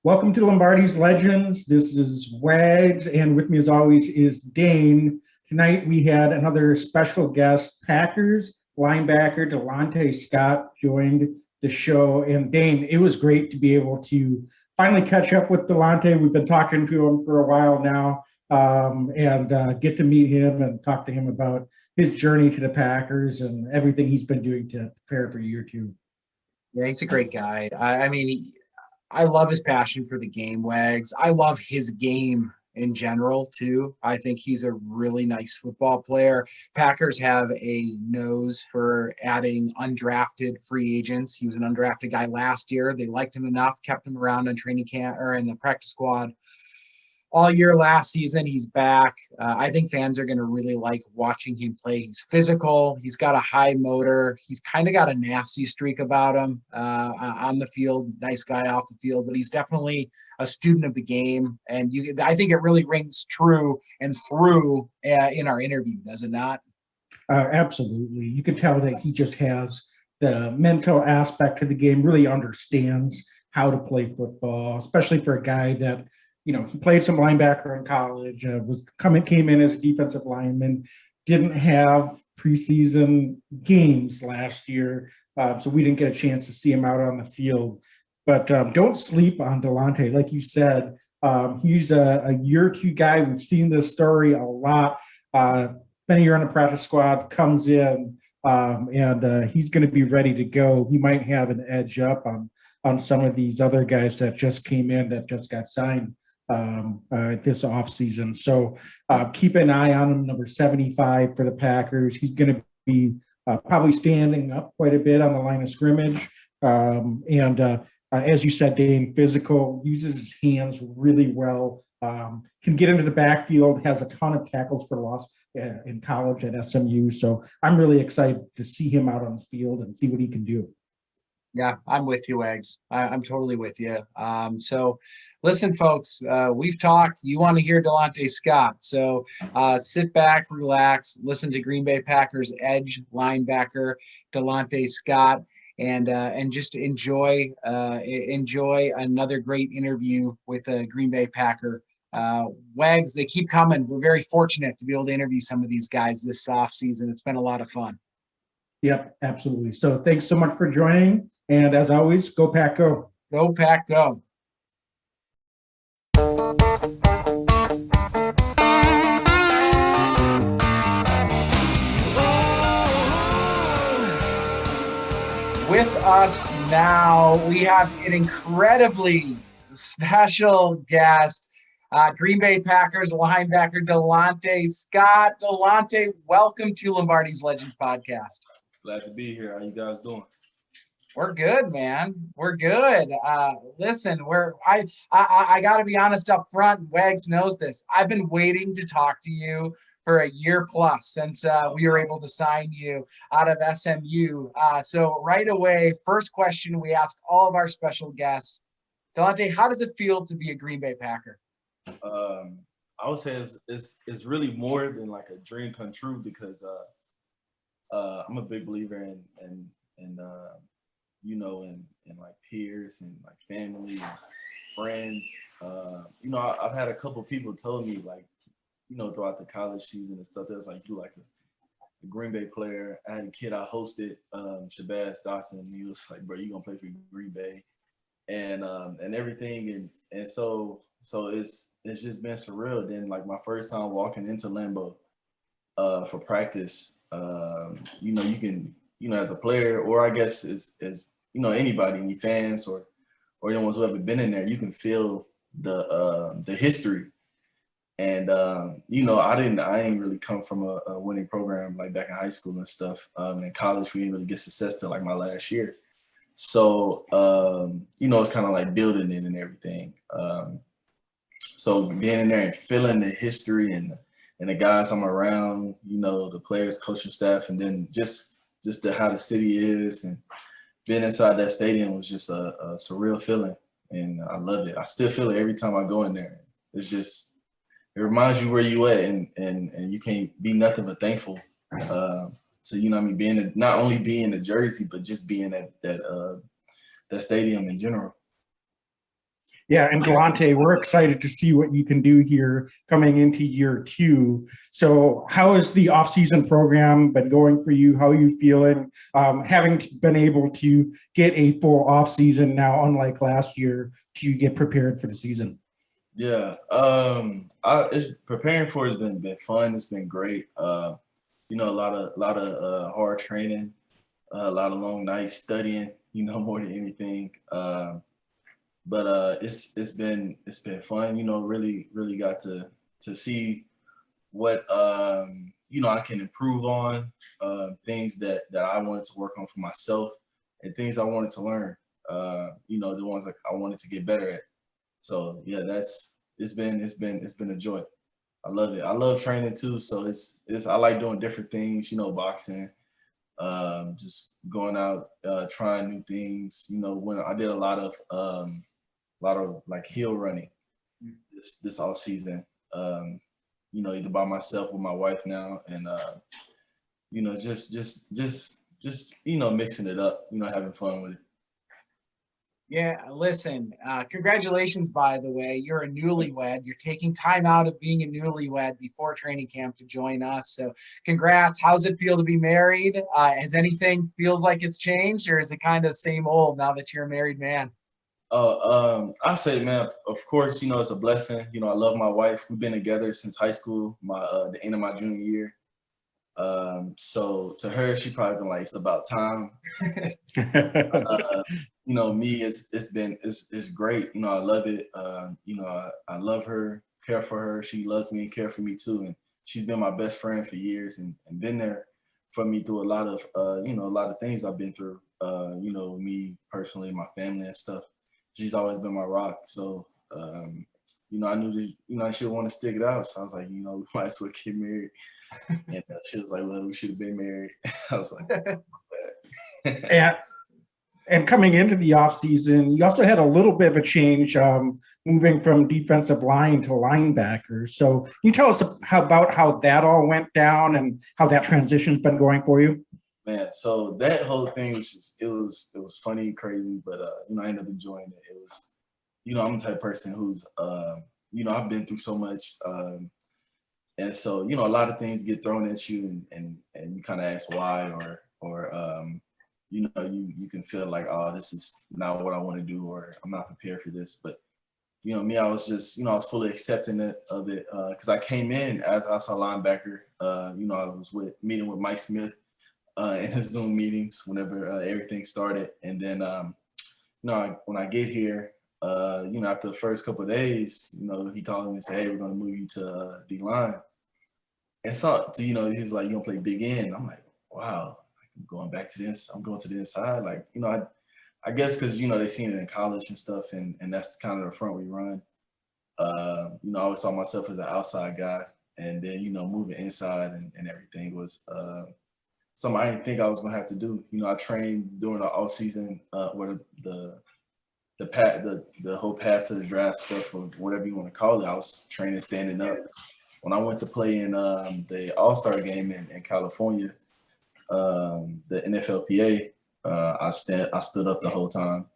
Welcome to Lombardi's Legends. This is Wags, and with me, as always, is Dane. Tonight, we had another special guest, Packers linebacker Delontae Scott joined the show. And Dane, it was great to be able to finally catch up with Delontae. We've been talking to him for a while now, and get to meet him and talk to him about his journey to the Packers and everything he's been doing to prepare for year two. Yeah, he's a great guy. I love his passion for the game, Wags. I love his game in general, too. I think he's a really nice football player. Packers have a nose for adding undrafted free agents. He was an undrafted guy last year. They liked him enough, kept him around in training camp or in the practice squad all year last season. He's back. I think fans are going to really like watching him play. He's physical. He's got a high motor. He's kind of got a nasty streak about him on the field. Nice guy off the field, but he's definitely a student of the game. And I think it really rings true and through in our interview, does it not? Absolutely. You can tell that he just has the mental aspect of the game, really understands how to play football, especially for a guy that, he played some linebacker in college, came in as a defensive lineman, didn't have preseason games last year, so we didn't get a chance to see him out on the field. But don't sleep on Delontae. Like you said, he's a year two guy. We've seen this story a lot. Then you're on the practice squad, comes in, and he's going to be ready to go. He might have an edge up on some of these other guys that just came in, that just got signed this offseason. So keep an eye on him, number 75 for the Packers. He's going to be probably standing up quite a bit on the line of scrimmage. And as you said, Dane, physical, uses his hands really well, can get into the backfield, has a ton of tackles for loss in college at SMU. So I'm really excited to see him out on the field and see what he can do. Yeah, I'm with you, Eggs. I'm totally with you. So listen, folks, we've talked. You want to hear Delontae Scott. So sit back, relax, listen to Green Bay Packers edge linebacker Delontae Scott, and just enjoy another great interview with a Green Bay Packer. Wags, they keep coming. We're very fortunate to be able to interview some of these guys this offseason. It's been a lot of fun. Yep, absolutely. So thanks so much for joining. And as always, go Pack Go. Go Pack Go. With us now, we have an incredibly special guest, Green Bay Packers linebacker Delontae Scott. Delontae, welcome to Lombardi's Legends podcast. Glad to be here. How you guys doing? We're good, man. We're good. Listen, I got to be honest up front. Wags knows this. I've been waiting to talk to you for a year plus since we were able to sign you out of SMU. So right away, first question we ask all of our special guests. Delontae, how does it feel to be a Green Bay Packer? I would say it's really more than like a dream come true because I'm a big believer in like peers and like family and friends. I've had a couple people tell me like, throughout the college season and stuff, that's like you like a Green Bay player. I had a kid I hosted, Shabazz Dawson, and he was like, bro, you gonna play for Green Bay and everything. And so it's just been surreal. Then like my first time walking into Lambeau for practice, you can, as a player, or I guess as anybody, any fans or the ones who haven't been in there, you can feel the history. And I ain't really come from a winning program like back in high school and stuff. In college, we didn't really get success till like my last year. So it's kind of like building it and everything. So being in there and feeling the history and the guys I'm around, the players, coaching staff, and then just how the city is, and being inside that stadium was just a surreal feeling, and I loved it. I still feel it every time I go in there. It's just, it reminds you where you at, and you can't be nothing but thankful to being not only being the jersey, but just being at that stadium in general. Yeah, and Delontae, we're excited to see what you can do here coming into year 2. So how has the offseason program been going for you? How are you feeling? Having been able to get a full offseason now, unlike last year, to get prepared for the season? Yeah, it's preparing for it's been fun. It's been great. A lot of hard training, a lot of long nights studying. More than anything. But it's been fun. Really got to see what I can improve on, things that I wanted to work on for myself, and things I wanted to learn. The ones like I wanted to get better at. So yeah, it's been a joy. I love it. I love training too. So it's I like doing different things. Boxing, just going out, trying new things. When I did a lot of like hill running this all season. Either by myself with my wife now, and just mixing it up. Having fun with it. Yeah, listen, congratulations, by the way. You're a newlywed. You're taking time out of being a newlywed before training camp to join us. So congrats. How's it feel to be married? Has anything feels like it's changed, or is it kind of same old now that you're a married man? I say, man, of course, it's a blessing. I love my wife. We've been together since high school, the end of my junior year. So to her, she probably been like, it's about time. Me, it's great. I love it. I love her, care for her. She loves me and care for me too. And she's been my best friend for years and been there for me through a lot of things I've been through. Me personally, my family and stuff. She's always been my rock. So, I knew that, she would want to stick it out. So I was like, we might as well get married. And she was like, well, we should have been married. I was like, and coming into the offseason, you also had a little bit of a change, moving from defensive line to linebacker. So can you tell us about how that all went down and how that transition's been going for you? Man, so that whole thing was funny, crazy, but I ended up enjoying it. It was, I'm the type of person who's I've been through so much, and so a lot of things get thrown at you, and you kind of ask why, or you can feel like, oh, this is not what I want to do, or I'm not prepared for this. But me, I was just I was fully accepting of it because I came in as outside linebacker. I was meeting with Mike Smith. In his Zoom meetings whenever everything started. And then, when I get here, after the first couple of days, he called me and said, hey, we're going to move you to D-line. And so, he's like, you going to play big end. I'm like, wow, I'm going back to this. I'm going to the inside. Like, I guess because, they seen it in college and stuff, and that's kind of the front we run. I always saw myself as an outside guy. And then, moving inside and everything was something I didn't think I was gonna have to do. I trained during the off season, where the whole path to the draft stuff, or whatever you want to call it. I was training standing up. When I went to play in the All-Star game in California, the NFLPA, I stood up the whole time.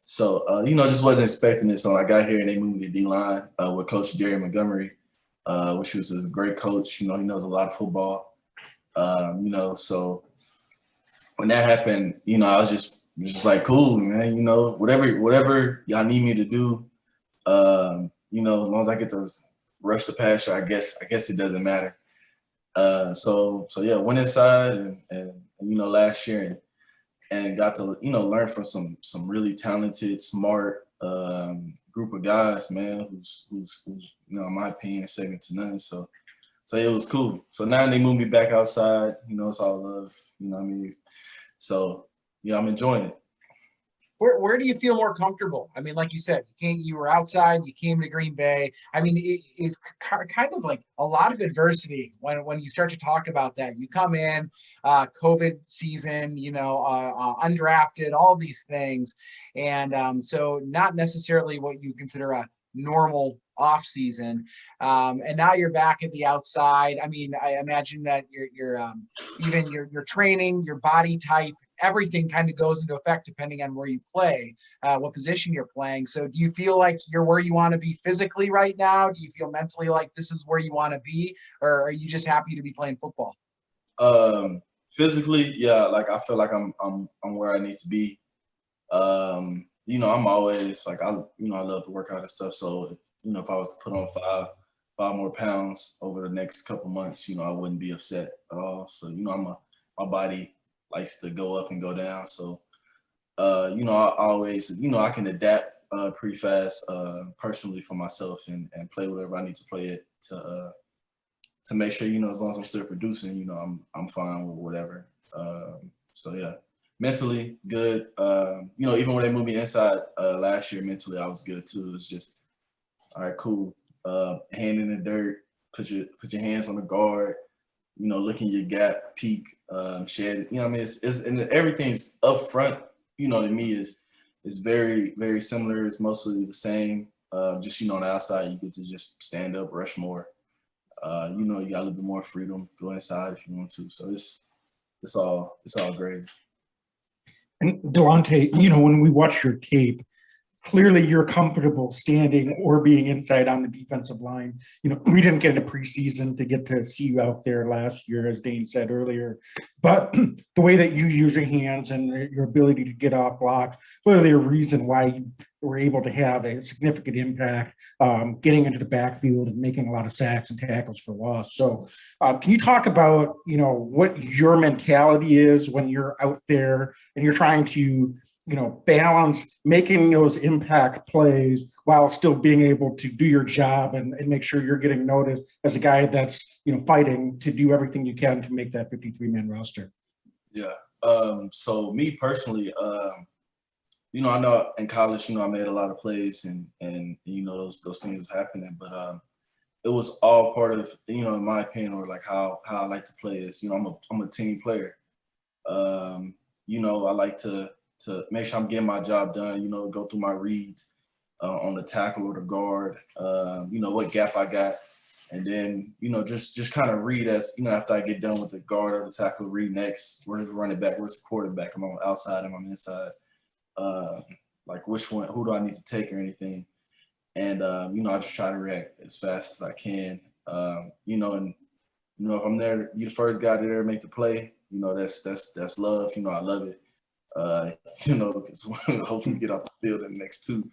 So just wasn't expecting it. So when I got here and they moved me to D-line with Coach Jerry Montgomery, which was a great coach. He knows a lot of football. So when that happened, I was just like, cool, man, whatever y'all need me to do, as long as I get to rush the passer, I guess it doesn't matter. So yeah, went inside and last year and got to, learn from some really talented, smart, group of guys, man, who's in my opinion, second to none. So it was cool. So now they moved me back outside. It's all love. You know what I mean? So I'm enjoying it. Where do you feel more comfortable? I mean, like you said, you were outside, you came to Green Bay. I mean, it's kind of like a lot of adversity when you start to talk about that. You come in, COVID season, undrafted, all these things. And so not necessarily what you consider a normal off season. And now you're back at the outside. I mean, I imagine that your even your training, your body type everything kind of goes into effect depending on where you play, what position you're playing. So do you feel like you're where you want to be physically right now? Do you feel mentally like this is where you want to be, or are you just happy to be playing football? Physically, yeah, like I feel like I'm where I need to be. I'm always like I love to work out and stuff. So if I was to put on five more pounds over the next couple months, I wouldn't be upset at all. So my body likes to go up and go down. So I always I can adapt pretty fast personally for myself and play whatever I need to play it to make sure as long as I'm still producing, I'm fine with whatever. So yeah. Mentally good. Even when they moved me inside last year, mentally I was good too. It's just all right, cool. Hand in the dirt, put your hands on the guard. Look in your gap, peek, shed. It's and everything's up front. To me is very very similar. It's mostly the same. Just on the outside, you get to just stand up, rush more. You got a little bit more freedom. Go inside if you want to. So it's all great. And Delontae, when we watch your tape, clearly you're comfortable standing or being inside on the defensive line. We didn't get into preseason to get to see you out there last year, as Dane said earlier. But the way that you use your hands and your ability to get off blocks, clearly a reason why you were able to have a significant impact getting into the backfield and making a lot of sacks and tackles for loss. So can you talk about, what your mentality is when you're out there and you're trying to balance making those impact plays while still being able to do your job and make sure you're getting noticed as a guy that's, fighting to do everything you can to make that 53-man roster? Yeah. So me personally, I know in college, I made a lot of plays and those things was happening, but it was all part of, in my opinion, or like how I like to play is, I'm a team player. I like to make sure I'm getting my job done, go through my reads on the tackle or the guard, what gap I got. And then, just kind of read as, after I get done with the guard or the tackle, read next, where's the running back, where's the quarterback, am I on the outside, am I on the inside? Like which one, who do I need to take or anything? And, I just try to react as fast as I can. And, if I'm there, you the first guy there to make the play, that's love, I love it. Because hopefully get off the field in the next two.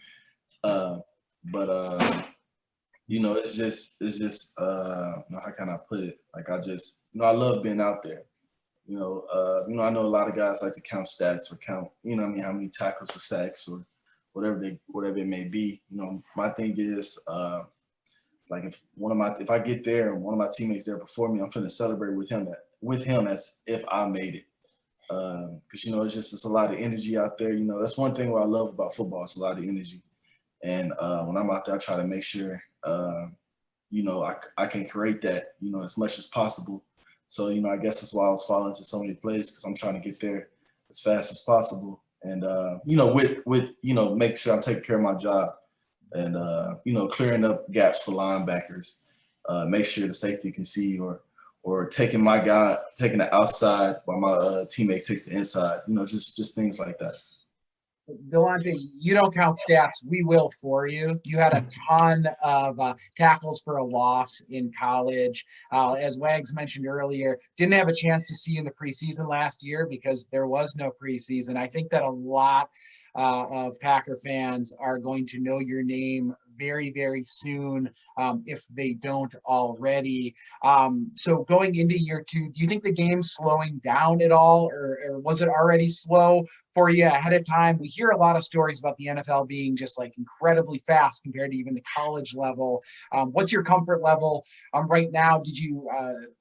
It's just how can I put it? Like I just, I love being out there. I know a lot of guys like to count stats or count, how many tackles or sacks or whatever it may be. My thing is, like if I get there and one of my teammates there before me, I'm finna celebrate with him as if I made it. Because it's a lot of energy out there. That's one thing what I love about football. It's a lot of energy, and when I'm out there, I try to make sure I can create that as much as possible. So I guess that's why I was falling into so many plays, because I'm trying to get there as fast as possible, and with make sure I'm taking care of my job, and clearing up gaps for linebackers, make sure the safety can see or taking the outside while my teammate takes the inside, just things like that. Delontae, you don't count stats. We will for you. You had a ton of tackles for a loss in college. As Wags mentioned earlier, didn't have a chance to see you in the preseason last year because there was no preseason. I think that a lot of Packer fans are going to know your name very, very soon if they don't already. So going into year two, do you think the game's slowing down at all, or was it already slow for you ahead of time? We hear a lot of stories about the NFL being just like incredibly fast compared to even the college level. What's your comfort level right now?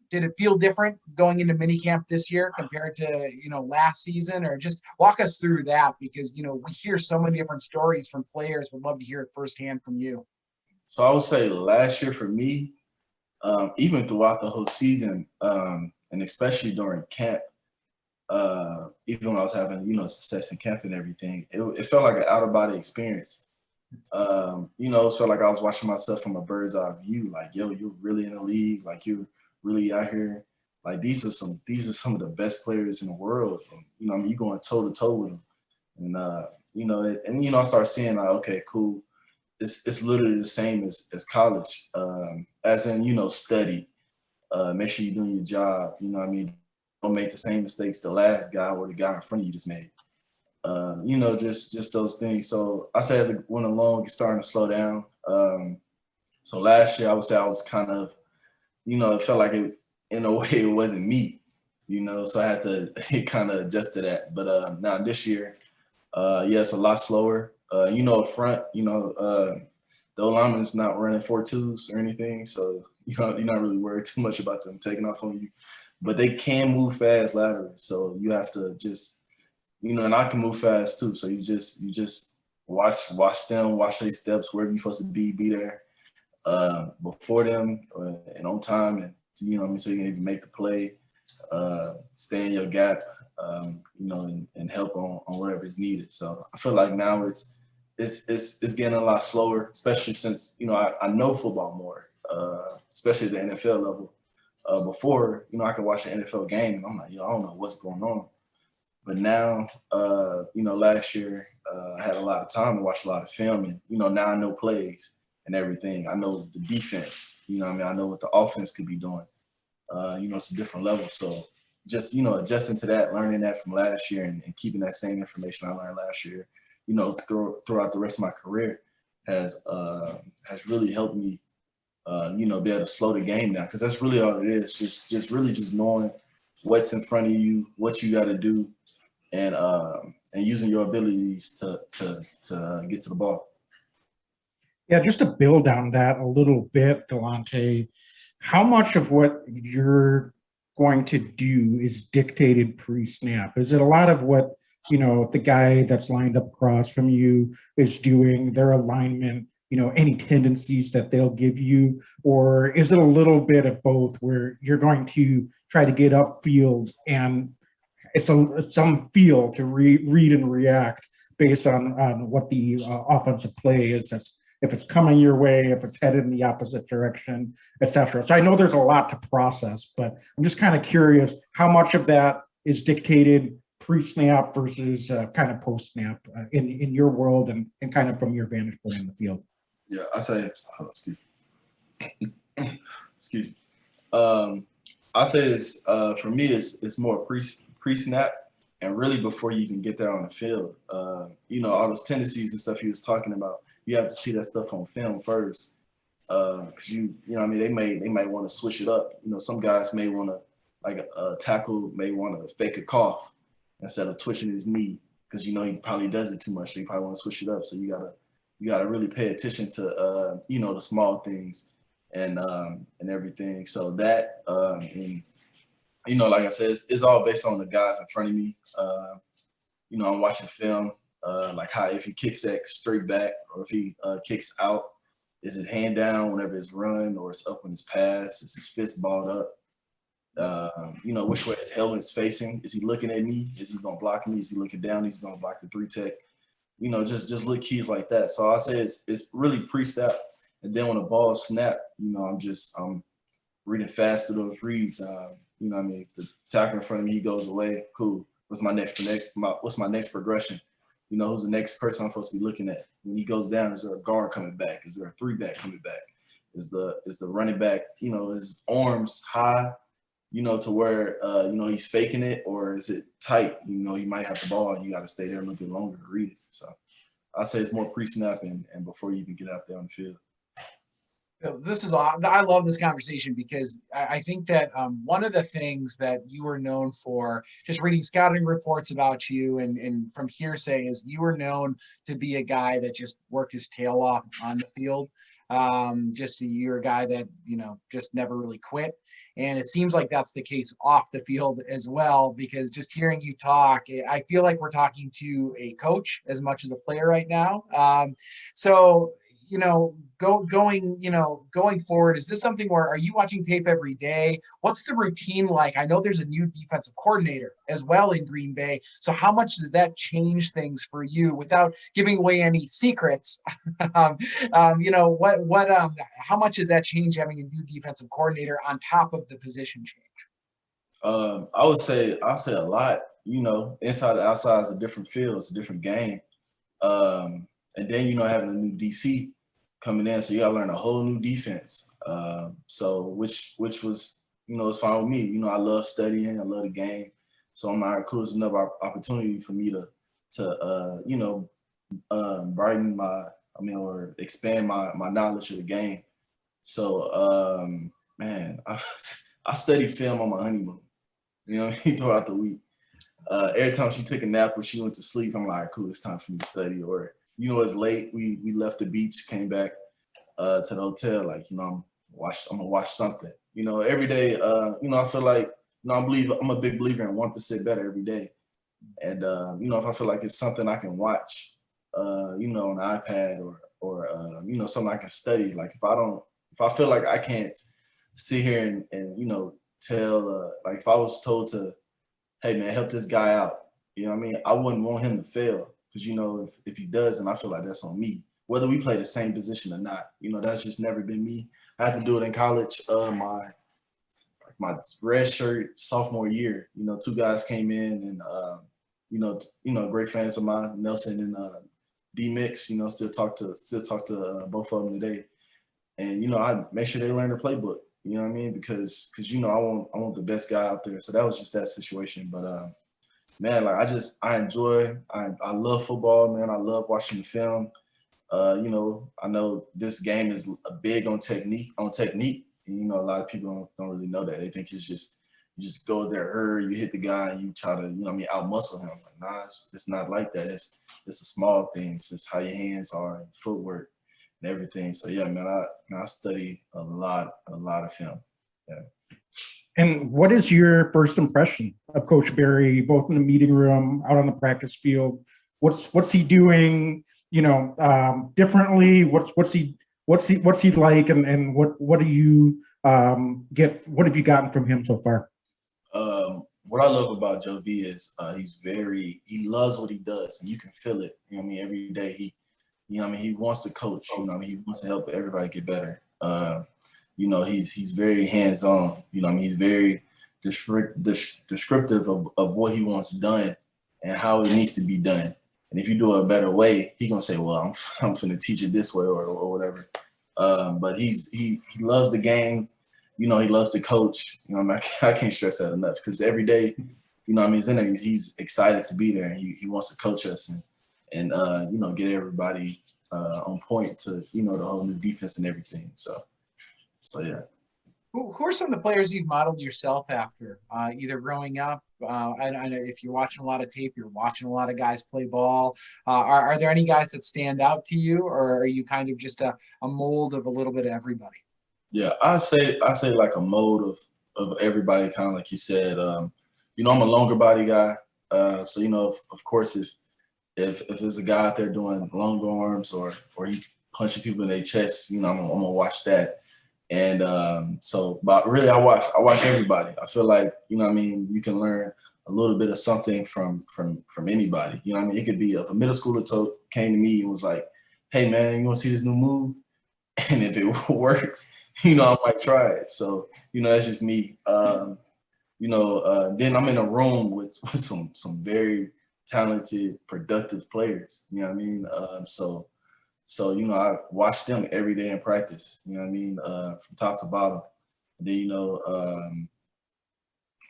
Did it feel different going into minicamp this year compared to, last season? Or just walk us through that, because, we hear so many different stories from players. Would love to hear it firsthand from you. So I would say last year for me, even throughout the whole season, and especially during camp, even when I was having, success in camp and everything, it felt like an out-of-body experience. It felt like I was watching myself from a bird's eye view, like, yo, you're really in the league, like you're really out here, like these are some of the best players in the world, and you know, I mean, you going toe to toe with them, and you know, I start seeing like, okay, cool, it's literally the same as college, as in, you know, study, make sure you're doing your job, you know what I mean, don't make the same mistakes the last guy or the guy in front of you just made. You know, just those things. So I say as it went along, it's starting to slow down. So last year I would say I was kind of, you know, it felt like it in a way it wasn't me, you know, so I had to kind of adjust to that. But now this year, yeah, it's a lot slower. You know, up front, you know, the lineman's not running 4.2s or anything, so you know you're not really worried too much about them taking off on you. But they can move fast laterally, so you have to just, you know, and I can move fast too. So you just watch them, watch their steps, wherever you're supposed to be there before them and on time, and you know what I mean, so you can even make the play, stay in your gap, you know, and help on whatever is needed. So I feel like now it's getting a lot slower, especially since, you know, I know football more, especially at the NFL level. Before, you know, I could watch the NFL game and I'm like, yo, I don't know what's going on. But now, you know, last year I had a lot of time to watch a lot of film, and you know, now I know plays and everything. I know the defense. You know what I mean? I know what the offense could be doing. You know, it's a different level. So just, you know, adjusting to that, learning that from last year and keeping that same information I learned last year, you know, throughout the rest of my career has really helped me, you know, be able to slow the game down, because that's really all it is. Just really just knowing what's in front of you, what you got to do, and using your abilities to get to the ball. Yeah, just to build on that a little bit, Delontae, how much of what you're going to do is dictated pre-snap? Is it a lot of what, you know, the guy that's lined up across from you is doing, their alignment, you know, any tendencies that they'll give you? Or is it a little bit of both where you're going to try to get upfield and it's some feel to read and react based on what the offensive play is, that's if it's coming your way, if it's headed in the opposite direction, et cetera. So I know there's a lot to process, but I'm just kind of curious how much of that is dictated pre-snap versus kind of post-snap in your world and kind of from your vantage point in the field. Yeah, I say, excuse me. Excuse me. I say it's for me, it's more pre-snap, and really before you even get there on the field. You know, all those tendencies and stuff he was talking about, you have to see that stuff on film first, because you know what I mean, they might want to switch it up. You know, some guys may want to, like a tackle may want to fake a cough instead of twitching his knee, because you know he probably does it too much, so you probably want to switch it up. So you gotta really pay attention to you know, the small things and everything. So that and you know, like I said, it's all based on the guys in front of me. You know, I'm watching film, like how if he kicks that straight back or if he kicks out, is his hand down whenever it's run or it's up when it's pass? Is his fist balled up? You know, which way his helmet's facing? Is he looking at me? Is he gonna block me? Is he looking down? He's gonna block the 3-tech. You know, just little keys like that. So I say it's really pre-snap, and then when the ball snap, you know, I'm reading fast to those reads. You know what I mean? If the tackle in front of me, he goes away, cool. What's my next progression? You know, who's the next person I'm supposed to be looking at? When he goes down, is there a guard coming back? Is there a 3-back coming back? Is the running back, you know, his arms high, you know, to where you know, he's faking it, or is it tight? You know, he might have the ball and you got to stay there a little bit longer to read it. So I say it's more pre-snap and before you even get out there on the field. This is I love this conversation because I think that one of the things that you were known for, just reading scouting reports about you and from hearsay, is you were known to be a guy that just worked his tail off on the field. You're a guy that, you know, just never really quit. And it seems like that's the case off the field as well, because just hearing you talk, I feel like we're talking to a coach as much as a player right now. So, you know, going forward, is this something where, are you watching tape every day? What's the routine like? I know there's a new defensive coordinator as well in Green Bay. So how much does that change things for you, without giving away any secrets? You know, how much does that change having a new defensive coordinator on top of the position change? I'll say a lot. You know, inside and outside is a different field. It's a different game. And then having a new DC coming in, so you gotta learn a whole new defense. So which was it's fine with me. I love studying. I love the game. So I'm like, cool. It's another opportunity for me to brighten or expand my knowledge of the game. So man, I study film on my honeymoon. Throughout the week. Every time she took a nap or she went to sleep, I'm like, cool, it's time for me to study. Or it's late. We left the beach, came back to the hotel. Like, I'm gonna watch something. Every day. I feel like I'm a big believer in 1% better every day. And if I feel like it's something I can watch, on an iPad or something I can study. Like if I feel like I can't sit here and tell like if I was told to, hey man, help this guy out, what I mean? I wouldn't want him to fail because if he does, then I feel like that's on me. Whether we play the same position or not, that's just never been me. I had to do it in college. My red shirt sophomore year, two guys came in and great fans of mine, Nelson and D Mix, still talk to both of them today. And I make sure they learn the playbook. You know what I mean? Because I want the best guy out there. So that was just that situation. But man, like I love football, man. I love watching the film. I know this game is big on technique. And, a lot of people don't really know that. They think it's just you just go there, you hit the guy, and you try to outmuscle him. Like, nah, it's not like that. It's a small thing. It's just how your hands are, footwork, and everything. So yeah, man, I study a lot of film. Yeah. And what is your first impression of Coach Barry, both in the meeting room, out on the practice field? What's he doing, differently? What's he like, and what do you what have you gotten from him so far? What I love about Joe B is he loves what he does, and you can feel it. Every day he wants to coach. He wants to help everybody get better. He's very hands-on. He's very descriptive of what he wants done and how it needs to be done. And if you do it a better way, he's gonna say, "Well, I'm gonna teach it this way or whatever." But he loves the game. He loves to coach. I can't stress that enough because every day, he's in there. He's excited to be there, and he wants to coach us and get everybody on point to the whole new defense and everything. So yeah. Who are some of the players you've modeled yourself after, either growing up? I know if you're watching a lot of tape, you're watching a lot of guys play ball. Are there any guys that stand out to you, or are you kind of just a mold of a little bit of everybody? Yeah, I say like a mold of everybody, kind of like you said. I'm a longer body guy, so of course if there's a guy out there doing long arms or he punching people in their chest, I'm gonna watch that. And but really, I watch everybody. I feel like you can learn a little bit of something from anybody. It could be if a middle schooler came to me and was like, "Hey man, you want to see this new move?" And if it works, I might try it. So that's just me. Then I'm in a room with some very talented, productive players. You know what I mean? So I watch them every day in practice. From top to bottom. Then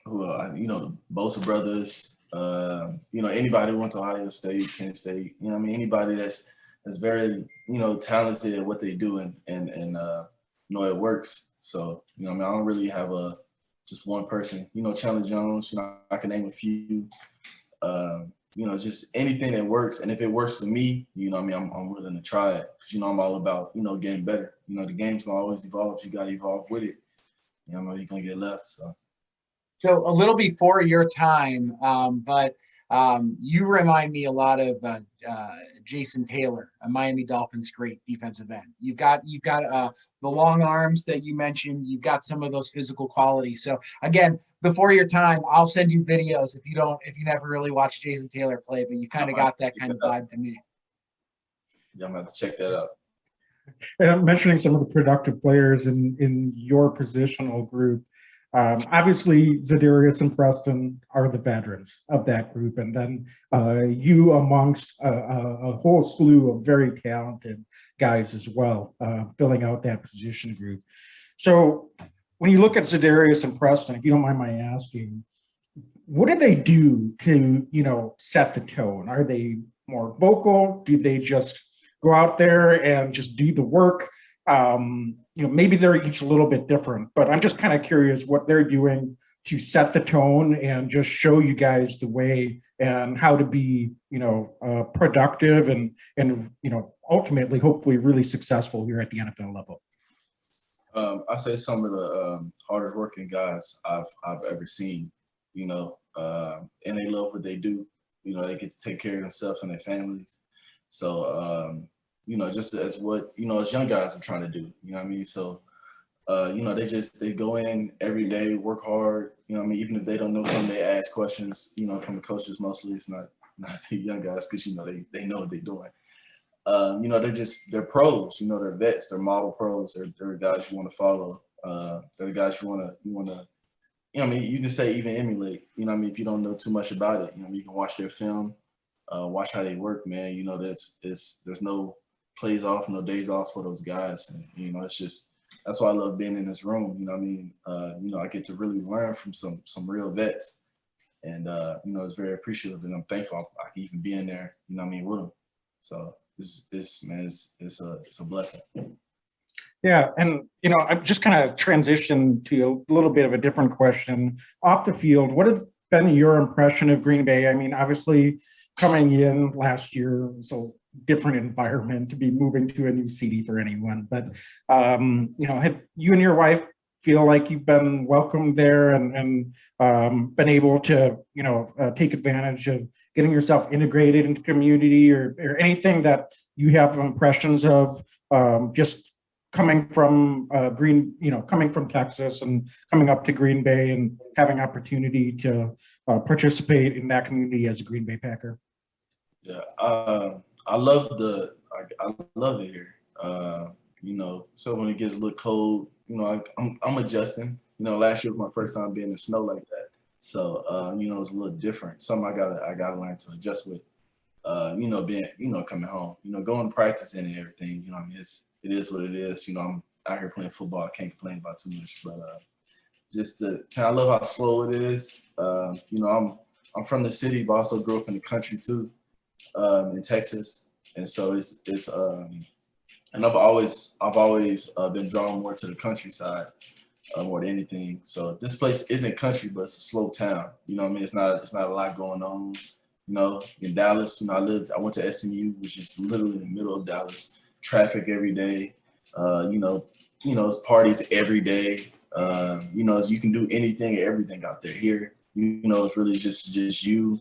the Bosa brothers. Anybody who went to Ohio State, Penn State. Anybody that's very talented at what they do and it works. So I don't really have just one person. Chandler Jones. I can name a few. Just anything that works. And if it works for me, I'm willing to try it because, I'm all about, getting better. The game's going to always evolve. You got to evolve with it. You're going to get left. So a little before your time, but you remind me a lot of Jason Taylor, a Miami Dolphins great defensive end. You've got the long arms that you mentioned. You've got some of those physical qualities. So again, before your time, I'll send you videos if you never really watched Jason Taylor play, but you kind of got that kind of vibe to me. Yeah, I'm going to have to check that out. And I'm mentioning some of the productive players in your positional group. Obviously, Zadarius and Preston are the veterans of that group, and then you amongst a whole slew of very talented guys as well, filling out that position group. So when you look at Zadarius and Preston, if you don't mind my asking, what do they do to, set the tone? Are they more vocal? Do they just go out there and just do the work? Maybe they're each a little bit different, but I'm just kind of curious what they're doing to set the tone and just show you guys the way and how to be, productive and ultimately, hopefully, really successful here at the NFL level. I say some of the hardest working guys I've ever seen, and they love what they do. They get to take care of themselves and their families. So, just as what, as young guys are trying to do, you know what I mean? So, they go in every day, work hard, even if they don't know something, they ask questions, from the coaches mostly. It's not the young guys because, they know what they're doing. They're pros, they're vets, they're model pros, they're guys you want to follow. They're the guys you want to, you can say even emulate, if you don't know too much about it, you can watch their film, watch how they work, man. There's no plays off, no days off for those guys. And, it's just, that's why I love being in this room. I get to really learn from some real vets. And, it's very appreciative, and I'm thankful I can even be in there, with them. So it's a blessing. Yeah, and I'm just kind of transitioned to a little bit of a different question. Off the field, what has been your impression of Green Bay? I mean, obviously, coming in last year was a different environment to be moving to a new city for anyone. But have you and your wife feel like you've been welcomed there and been able to take advantage of getting yourself integrated into community or anything that you have impressions of just coming from coming from Texas and coming up to Green Bay and having opportunity to participate in that community as a Green Bay Packer? Yeah, I love I love it here. So when it gets a little cold, I'm adjusting. Last year was my first time being in the snow like that. So, it's a little different. Something I gotta learn to adjust with. Being, coming home, going to practice and everything, it is what it is. I'm out here playing football. I can't complain about too much, but I love how slow it is. I'm from the city, but also grew up in the country too, in Texas. And so and I've always been drawn more to the countryside more than anything. So this place isn't country, but it's a slow town. It's not a lot going on. In Dallas, I went to SMU, which is literally in the middle of Dallas. Traffic every day. It's parties every day. You can do anything and everything out there. Here, it's really just you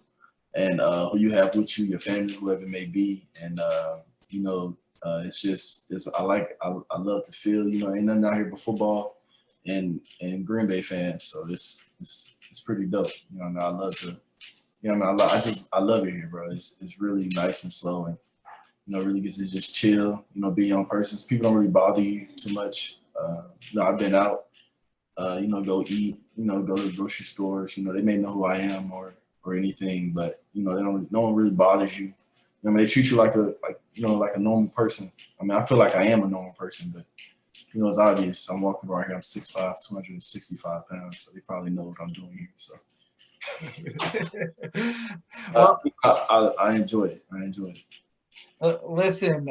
and who you have with you, your family, whoever it may be. And I love to feel, ain't nothing out here but football and Green Bay fans. So it's pretty dope. I love to, I love it here, bro. It's really nice and slow and, really gets to just chill, be young persons. People don't really bother you too much. I've been out, go eat, go to the grocery stores, they may know who I am or anything, but, no one really bothers you. They treat you like a normal person. I feel like I am a normal person, but it's obvious. I'm walking around here. I'm 6'5", 265 pounds, so they probably know what I'm doing here. So, well, I enjoy it. Listen,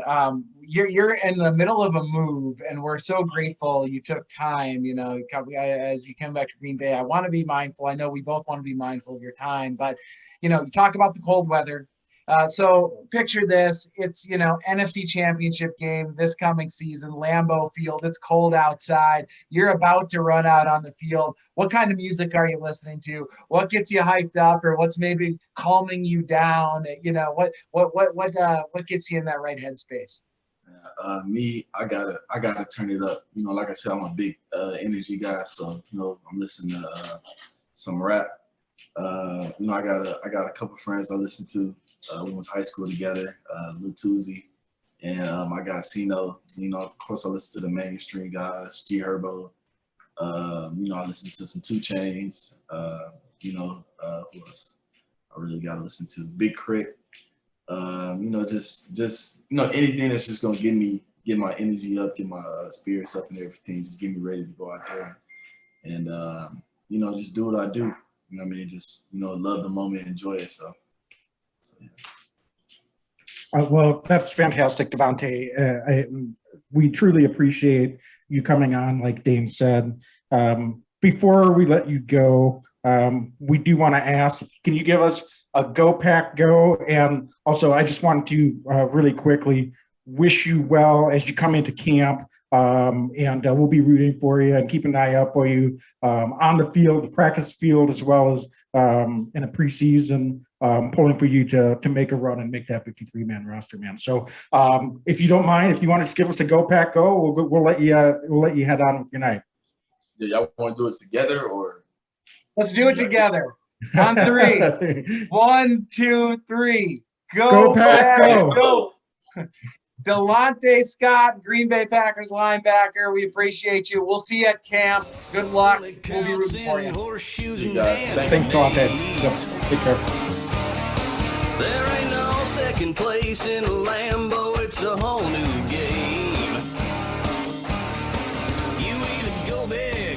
you're in the middle of a move, and we're so grateful you took time. As you come back to Green Bay, I want to be mindful. I know we both want to be mindful of your time, but you talk about the cold weather. So picture this, it's, NFC championship game this coming season, Lambeau Field, it's cold outside. You're about to run out on the field. What kind of music are you listening to? What gets you hyped up, or what's maybe calming you down? What gets you in that right headspace? I gotta turn it up. Like I said, I'm a big energy guy. So, I'm listening to some rap. I got a couple friends I listen to. We went to high school together, Lil Tuzi, and I got Sino. Of course, I listen to the mainstream guys, G Herbo, I listen to some 2 Chainz. Who else? I really got to listen to Big Crit. Just anything that's just gonna get my energy up, get my spirits up, and everything. Just get me ready to go out there, and just do what I do. You know what I mean? Just love the moment, enjoy it. So yeah. Well, that's fantastic, Delontae. We truly appreciate you coming on, like Dane said. Before we let you go, we do want to ask, can you give us a Go Pack Go? And also, I just wanted to really quickly wish you well as you come into camp. And we'll be rooting for you and keep an eye out for you on the field, the practice field, as well as in a preseason, pulling for you to make a run and make that 53-man roster, man. So if you don't mind, if you want to just give us a Go Pack Go, we'll let you head on with your night. Yeah, y'all want to do it together or? Let's do it together. On 3. 1, 2, 3. Go Pack Go. Delontae Scott, Green Bay Packers linebacker. We appreciate you. We'll see you at camp. Good luck. We'll be rooting for you. See you guys. Thanks, Delontae. Yep. Take care. There ain't no second place in Lambeau. It's a whole new game. You either go big